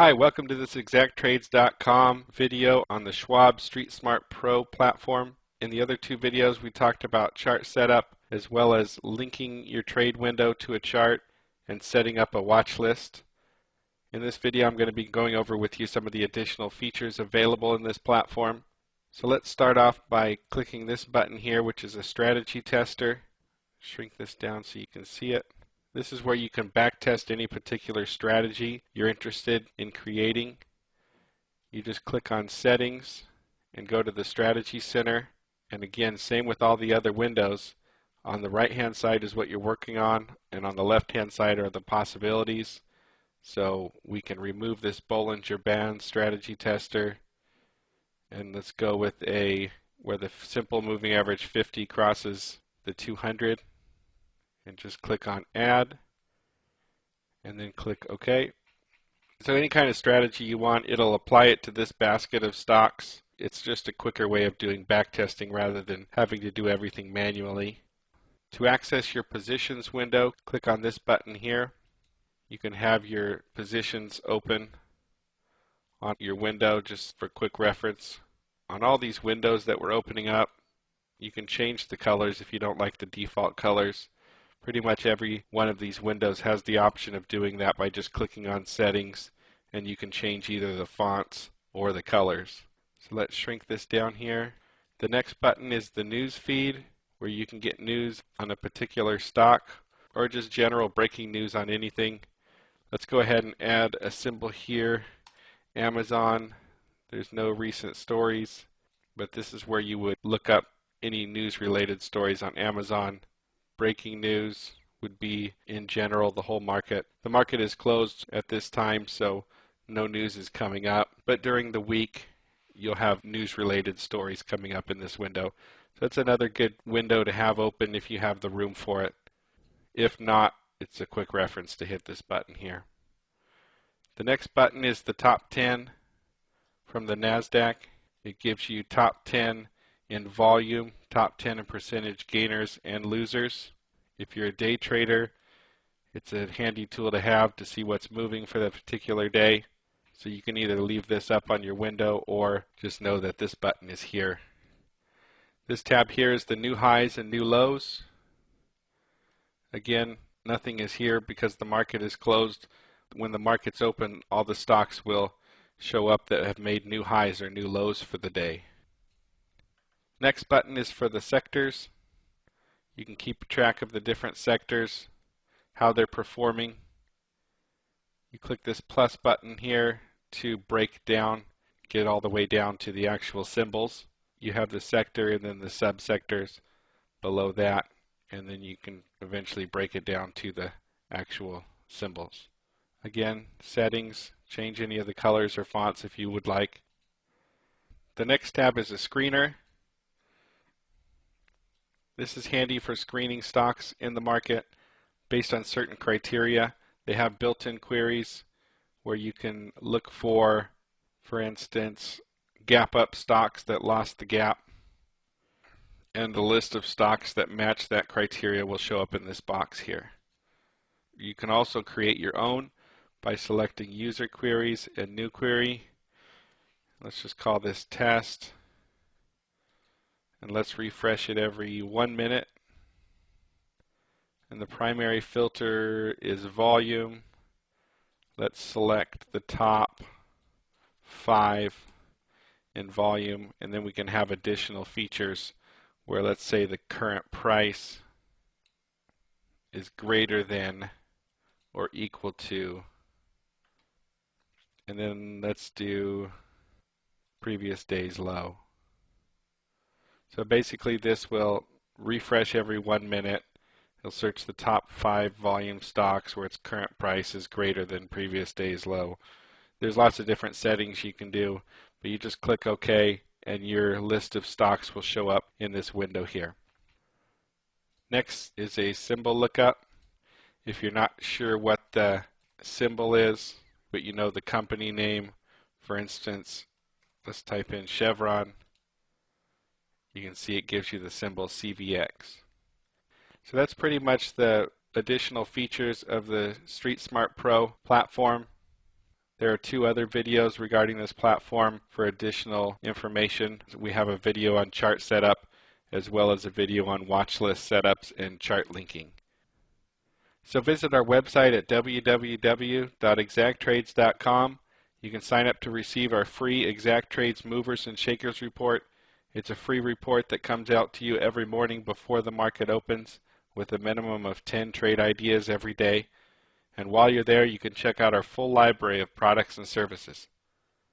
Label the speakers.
Speaker 1: Hi, welcome to this ExactTrades.com video on the Schwab StreetSmart Pro platform. In the other two videos we talked about chart setup as well as linking your trade window to a chart and setting up a watch list. In this video I'm going to be going over with you some of the additional features available in this platform. So let's start off by clicking this button here, which is a strategy tester. Shrink this down so you can see it. This is where you can backtest any particular strategy you're interested in creating. You just click on Settings and go to the Strategy Center. And again, same with all the other windows. On the right hand side is what you're working on, and on the left hand side are the possibilities. So we can remove this Bollinger Band strategy tester, and let's go with where the simple moving average 50 crosses the 200. And just click on Add and then click OK. So any kind of strategy you want, it'll apply it to this basket of stocks. It's just a quicker way of doing backtesting rather than having to do everything manually. To access your positions window, click on this button here. You can have your positions open on your window just for quick reference. On all these windows that we're opening up, you can change the colors if you don't like the default colors. Pretty much every one of these windows has the option of doing that by just clicking on Settings, and you can change either the fonts or the colors. So let's shrink this down here. The next button is the news feed, where you can get news on a particular stock or just general breaking news on anything. Let's go ahead and add a symbol here, Amazon. There's no recent stories, but this is where you would look up any news related stories on Amazon. Breaking news would be in general the whole market. The market is closed at this time, so no news is coming up, but during the week you'll have news related stories coming up in this window. So it's another good window to have open if you have the room for it. If not, it's a quick reference to hit this button here. The next button is the top 10 from the NASDAQ. It gives you top 10 in volume, top 10 in percentage gainers and losers. If you're a day trader, it's a handy tool to have to see what's moving for that particular day. So you can either leave this up on your window or just know that this button is here. This tab here is the new highs and new lows. Again, nothing is here because the market is closed. When the market's open, all the stocks will show up that have made new highs or new lows for the day. Next button is for the sectors. You can keep track of the different sectors, how they're performing. You click this plus button here to break down, get all the way down to the actual symbols. You have the sector and then the subsectors below that, and then you can eventually break it down to the actual symbols. Again, settings, change any of the colors or fonts if you would like. The next tab is a screener. This is handy for screening stocks in the market based on certain criteria. They have built-in queries where you can look for instance, gap up stocks that lost the gap, and the list of stocks that match that criteria will show up in this box here. You can also create your own by selecting user queries and new query. Let's just call this test. And let's refresh it every 1 minute. And the primary filter is volume. Let's select the top 5 in volume, and then we can have additional features where, let's say, the current price is greater than or equal to, and then let's do previous day's low. So basically this will refresh every 1 minute. It'll search the top 5 volume stocks where its current price is greater than previous day's low. There's lots of different settings you can do, but you just click OK and your list of stocks will show up in this window here. Next is a symbol lookup. If you're not sure what the symbol is, but you know the company name, for instance, let's type in Chevron. You can see it gives you the symbol CVX. So that's pretty much the additional features of the StreetSmart Pro platform. There are 2 other videos regarding this platform for additional information. We have a video on chart setup as well as a video on watch list setups and chart linking. So visit our website at www.exacttrades.com. You can sign up to receive our free Exact Trades Movers and Shakers report. It's a free report that comes out to you every morning before the market opens with a minimum of 10 trade ideas every day. And while you're there, you can check out our full library of products and services.